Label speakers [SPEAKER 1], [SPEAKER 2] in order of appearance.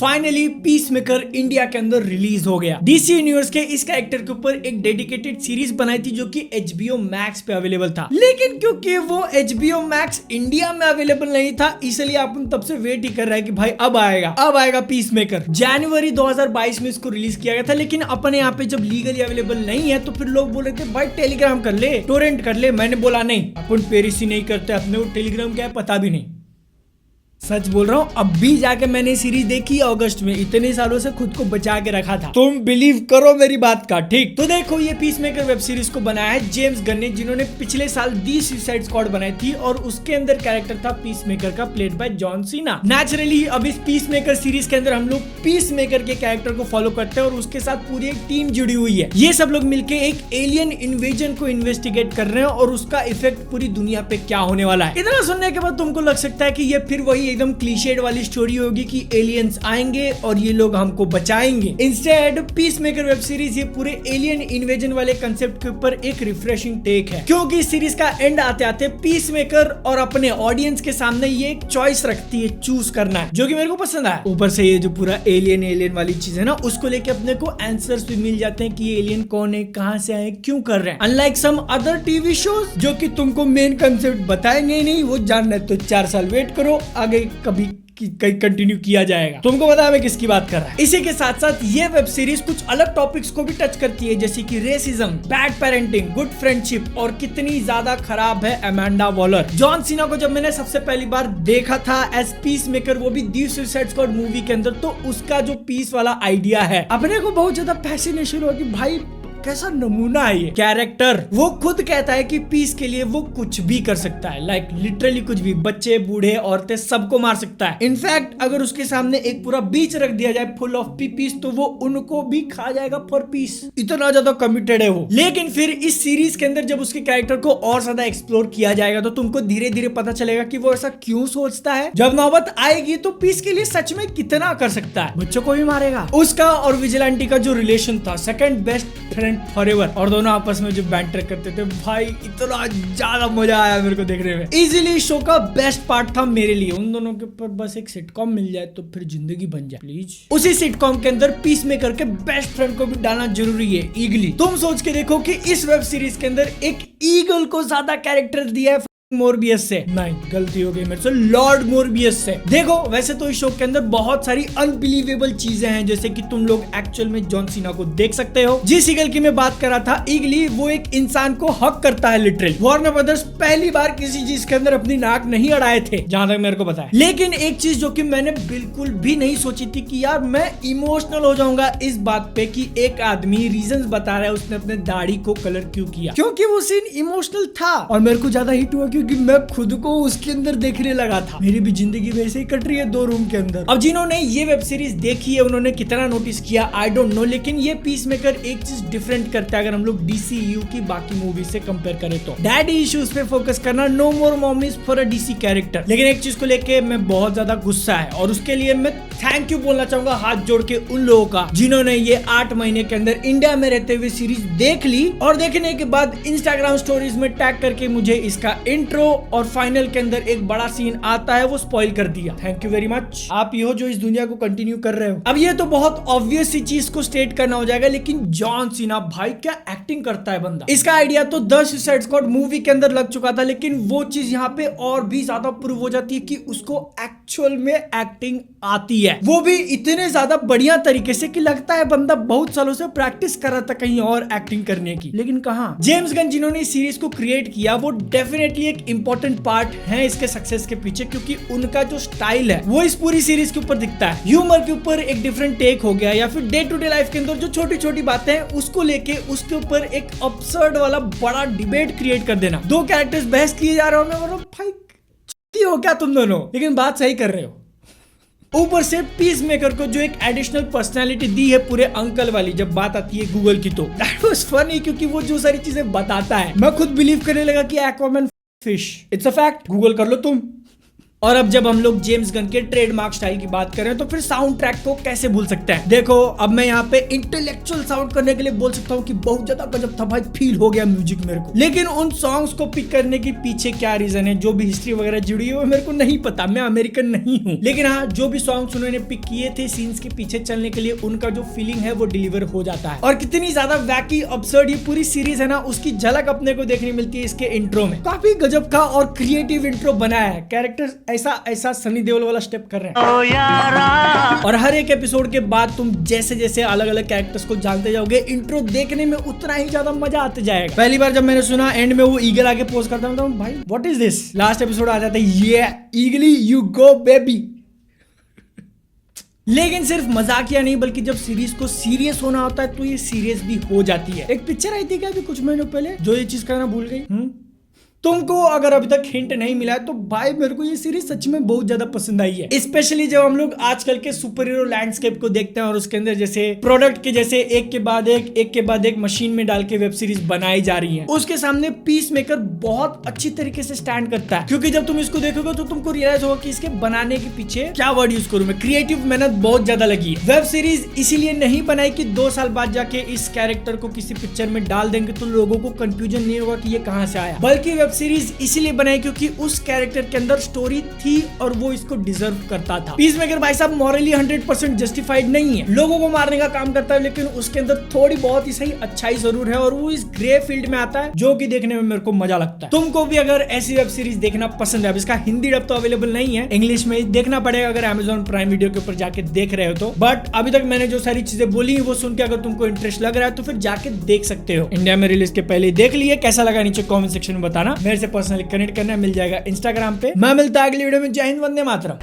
[SPEAKER 1] Finally peacemaker India के अंदर release हो गया। डीसी यूनिवर्स के इस कैरेक्टर के ऊपर एक डेडिकेटेड सीरीज बनाई थी जो कि HBO Max पे अवेलेबल था, लेकिन क्योंकि वो HBO Max इंडिया में अवेलेबल नहीं था इसलिए अपन तब से वेट ही कर रहे हैं कि भाई अब आएगा पीसमेकर। जनवरी 2022 में इसको रिलीज किया गया था, लेकिन अपने यहाँ पे जब लीगली अवेलेबल नहीं है तो फिर लोग बोल रहे थे भाई टेलीग्राम कर ले, टोरेंट कर ले। मैंने बोला नहीं, अपन पेरिसी नहीं करते, अपने को टेलीग्राम क्या है पता भी नहीं। सच बोल रहा हूँ, अब भी जाके मैंने सीरीज देखी अगस्त में। इतने सालों से खुद को बचा के रखा था, तुम बिलीव करो मेरी बात का। ठीक तो देखो, ये पीसमेकर वेब सीरीज को बनाया है जेम्स गन ने, जिन्होंने पिछले साल दी सुसाइड स्क्वाड बनाई थी और उसके अंदर कैरेक्टर था पीसमेकर का, played by John Cena. Naturally अब इस पीसमेकर सीरीज के अंदर हम लोग पीसमेकर के कैरेक्टर को फॉलो करते हैं और उसके साथ पूरी एक टीम जुड़ी हुई है। ये सब लोग मिलके एक एलियन इन्वेजन को इन्वेस्टिगेट कर रहे हैं और उसका इफेक्ट पूरी दुनिया पे क्या होने वाला है। इतना सुनने के बाद तुमको लग सकता है कि ये फिर वही एकदम क्लीशेड वाली स्टोरी होगी कि एलियंस आएंगे और ये लोग हमको बचाएंगे। इंस्टेड पीसमेकर वेब सीरीज ये पूरे एलियन इन्वेजन वाले कंसेप्ट के ऊपर एक रिफ्रेशिंग टेक है, क्योंकि इस सीरीज का एंड आते आते पीसमेकर और अपने ऑडियंस के सामने ये एक चॉइस रखती है, चूज करना है, जो कि मेरे को पसंद आया। ऊपर से ये जो पूरा एलियन वाली चीज है ना, उसको लेके अपने को आंसर्स भी मिल जाते हैं कि ये एलियन कौन है, कहां से आए, क्यों कर रहे हैं। Unlike some other TV shows जो कि तुमको मेन कंसेप्ट बताएंगे ही नहीं, वो जानना है तो 4 साल वेट करो, आगे कभी कंटिन्यू किया जाएगा। तुमको पता है मैं किसकी बात कर रहा है। इसी के साथ साथ ये वेब सीरीज कुछ अलग टॉपिक्स को भी टच करती है, जैसे कि racism, bad parenting, good friendship और कितनी ज्यादा खराब है अमांडा वॉलर। जॉन सीना को जब मैंने सबसे पहली बार देखा था एज पीसमेकर, वो भी दी सुसाइड स्क्वाड मूवी के अंदर, तो उसका जो पीस वाला आइडिया है अपने को बहुत ज्यादा फैसिनेशन हुआ कि भाई कैसा नमूना है ये कैरेक्टर। वो खुद कहता है कि पीस के लिए वो कुछ भी कर सकता है, लाइक लिटरली कुछ भी, बच्चे बूढ़े औरतें सबको मार सकता है। इनफैक्ट अगर उसके सामने एक पूरा बीच रख दिया जाए फुल ऑफ पीस तो वो उनको भी खा जाएगा फॉर पीस, इतना ज्यादा कमिटेड है वो। लेकिन फिर इस सीरीज के अंदर जब उसके कैरेक्टर को और ज्यादा एक्सप्लोर किया जाएगा तो तुमको धीरे धीरे पता चलेगा कि वो ऐसा क्यों सोचता है। जब नौबत आएगी तो पीस के लिए सच में कितना कर सकता है, बच्चों को भी मारेगा। उसका और विजिलेंटी का जो रिलेशन था, सेकंड बेस्ट फ्रेंड फॉरएवर, और दोनों आपस में जो बैंटर करते थे, भाई इतना ज्यादा मजा आया मेरे को देखने में। इजीली शो का बेस्ट पार्ट था मेरे लिए। उन दोनों के ऊपर बस एक सिटकॉम मिल जाए तो फिर जिंदगी बन जाए प्लीज। उसी सिटकॉम के अंदर पीसमेकर के बेस्ट फ्रेंड को भी डालना जरूरी है, ईगली। तुम सोच के देखो कि इस वेब सीरीज के अंदर एक ईगल को ज्यादा कैरेक्टर दिया है मोरबियस से, नहीं गलती हो गई मेरे से, लॉर्ड मोरबियस से। देखो वैसे तो इस शो के अंदर बहुत सारी अनबिलीवेबल चीजें हैं, जैसे कि तुम लोग एक्चुअल में जॉन सीना को देख सकते हो। जिस ईगल की मैं बात कर रहा था, ईगली, वो एक इंसान को हक करता है लिटरली। वार्नर ब्रदर्स पहली बार किसी चीज के अंदर अपनी नाक नहीं अड़ाए थे जहां तक मेरे को पता है। लेकिन एक चीज जो कि मैंने बिल्कुल भी नहीं सोची थी कि यार मैं इमोशनल हो जाऊंगा इस बात पे कि एक आदमी रीजंस बता रहा है उसने अपने दाढ़ी को कलर क्यों किया, क्योंकि वो सीन इमोशनल था और मेरे को ज्यादा हिट हुआ क्योंकि मैं खुद को उसके अंदर देखने लगा था। मेरी भी जिंदगी वैसे ही कट रही है 2 रूम के अंदर। अब जिन्होंने ये वेब सीरीज देखी है उन्होंने कितना नोटिस किया आई डोंट नो, लेकिन ये पीसमेकर एक चीज डिफरेंट करता है अगर हम लोग DCU की बाकी मूवी से कंपेयर करें तो। डैडी इश्यूज पे फोकस करना, no more mommies for a DC character. लेकिन एक चीज को लेके मैं बहुत ज्यादा गुस्सा है और उसके लिए मैं थैंक यू बोलना चाहूंगा हाथ जोड़ के उन लोगों का जिन्होंने ये 8 महीने के अंदर इंडिया में रहते हुए सीरीज देख ली और देखने के बाद इंस्टाग्राम स्टोरीज में टैग करके मुझे इसका इंट्रो और फाइनल के अंदर एक बड़ा सीन आता है वो स्पॉइल कर दिया। थैंक यू वेरी मच, आप ही हो जो इस दुनिया को कंटिन्यू कर रहे हो। अब ये तो बहुत ऑब्वियस सी चीज को स्टेट करना हो जाएगा, लेकिन जॉन सीना भाई क्या एक्टिंग करता है बंदा। इसका आइडिया तो द सुसाइड स्क्वाड मूवी के अंदर लग चुका था, लेकिन वो चीज यहाँ पे और भी ज्यादा प्रूव हो जाती है कि उसको एक्चुअल में एक्टिंग आती है, वो भी इतने ज्यादा बढ़िया तरीके से कि लगता है बंदा बहुत सालों से प्रैक्टिस कर रहा था कहीं और एक्टिंग करने की, लेकिन कहां। जेम्स गन जिन्होंने इस सीरीज को क्रिएट किया वो डेफिनेटली एक इंपॉर्टेंट पार्ट है इसके सक्सेस के पीछे, क्योंकि उनका जो स्टाइल है वो इस पूरी सीरीज के ऊपर दिखता है। ह्यूमर के ऊपर एक डिफरेंट टेक हो गया, या फिर डे टू डे लाइफ के अंदर जो छोटी छोटी बातें हैं उसको लेके उसके ऊपर एक अब्सर्ड वाला बड़ा डिबेट क्रिएट कर देना। 2 कैरेक्टर्स बहस किए जा रहे हो, मैं भाई हो क्या तुम दोनों, लेकिन बात सही कर रहे हो। ऊपर से पीसमेकर को जो एक एडिशनल पर्सनालिटी दी है पूरे अंकल वाली जब बात आती है गूगल की, तो दैट वाज फनी क्योंकि वो जो सारी चीजें बताता है मैं खुद बिलीव करने लगा कि Aquaman fish, it's a fact, Google कर लो तुम। और अब जब हम लोग जेम्स गन के ट्रेडमार्क स्टाइल की बात करें तो फिर साउंड ट्रैक को कैसे भूल सकते हैं। देखो अब मैं यहाँ पे इंटेलेक्चुअल साउंड करने के लिए बोल सकता हूँ कि बहुत ज्यादा गजब था भाई, फील हो गया म्यूजिक मेरे को। लेकिन उन सॉन्ग्स को पिक करने के पीछे क्या रीजन है, जो भी हिस्ट्री वगैरह जुड़ी है वो मेरे को नहीं पता, मैं अमेरिकन नहीं हूँ। लेकिन हाँ, जो भी सॉन्ग्स उन्होंने पिक किए थे सीन्स के पीछे चलने के लिए, उनका जो फीलिंग है वो डिलीवर हो जाता है। और कितनी ज्यादा वैकी अब्सर्ड ये पूरी सीरीज है ना, उसकी झलक अपने को देखने मिलती है इसके इंट्रो में। काफी गजब का और क्रिएटिव इंट्रो बनाया है, कैरेक्टर्स ऐसा सनी देओल वाला स्टेप कर रहे हैं। और हर एक एपिसोड के बाद तुम जैसे जैसे अलग अलग कैरेक्टर्स को जानते जाओगे, इंट्रो देखने में उतना ही ज्यादा मजा आते जाएगा। पहली बार जब मैंने सुना एंड में वो ईगल आके पोज करता हूँ तो भाई what is this. Last episode आ जाता है ये ईगली यू गो बेबी। लेकिन सिर्फ मजाकिया नहीं, बल्कि जब सीरीज को सीरियस होना होता है तो ये सीरियस भी हो जाती है। एक पिक्चर आई थी क्या अभी कुछ महीनों पहले जो ये चीज करना भूल गई। तुमको अगर अभी तक हिंट नहीं मिला है तो भाई मेरे को ये सीरीज सच में बहुत ज्यादा पसंद आई है। स्पेशली जब हम लोग आजकल के सुपर हीरो लैंडस्केप को देखते हैं और उसके अंदर जैसे प्रोडक्ट के जैसे एक के बाद एक मशीन में डाल के वेब सीरीज बनाई जा रही है, उसके सामने पीस मेकर बहुत अच्छी तरीके से स्टैंड करता है। क्योंकि जब तुम इसको देखोगे तो तुमको रियलाइज होगा कि इसके बनाने के पीछे क्या वर्ड यूज करूं मैं, क्रिएटिव मेहनत बहुत ज्यादा लगी है। वेब सीरीज इसीलिए नहीं बनाई कि 2 साल बाद जाके इस कैरेक्टर को किसी पिक्चर में डाल देंगे तो लोगों को कंफ्यूजन नहीं होगा कि ये कहां से आया, बल्कि सीरीज इसीलिए बनाई क्योंकि उस कैरेक्टर के अंदर स्टोरी थी और वो इसको डिजर्व करता था। पीसमेकर भाई साहब मॉरली 100% जस्टिफाइड नहीं है, लोगों को मारने का काम करता है, लेकिन उसके अंदर थोड़ी बहुत ही सही अच्छाई जरूर है और वो इस ग्रे फील्ड में आता है जो कि देखने में मेरे को मजा लगता है। तुमको भी अगर ऐसी वेब सीरीज देखना पसंद है, अब इसका हिंदी डब तो अवेलेबल नहीं है, इंग्लिश में देखना पड़ेगा अगर Amazon प्राइम वीडियो के ऊपर जाके देख रहे हो तो। बट अभी तक मैंने जो सारी चीजें बोली वो सुन के अगर तुमको इंटरेस्ट लग रहा है तो फिर जाके देख सकते हो। इंडिया में रिलीज के पहले देख लिए, कैसा लगा नीचे कमेंट सेक्शन में बताना। मेरे से पर्सनली कनेक्ट करना मिल जाएगा इंस्टाग्राम पे। मैं मिलता है अगली वीडियो में। जय हिंद, वंदे मातरम।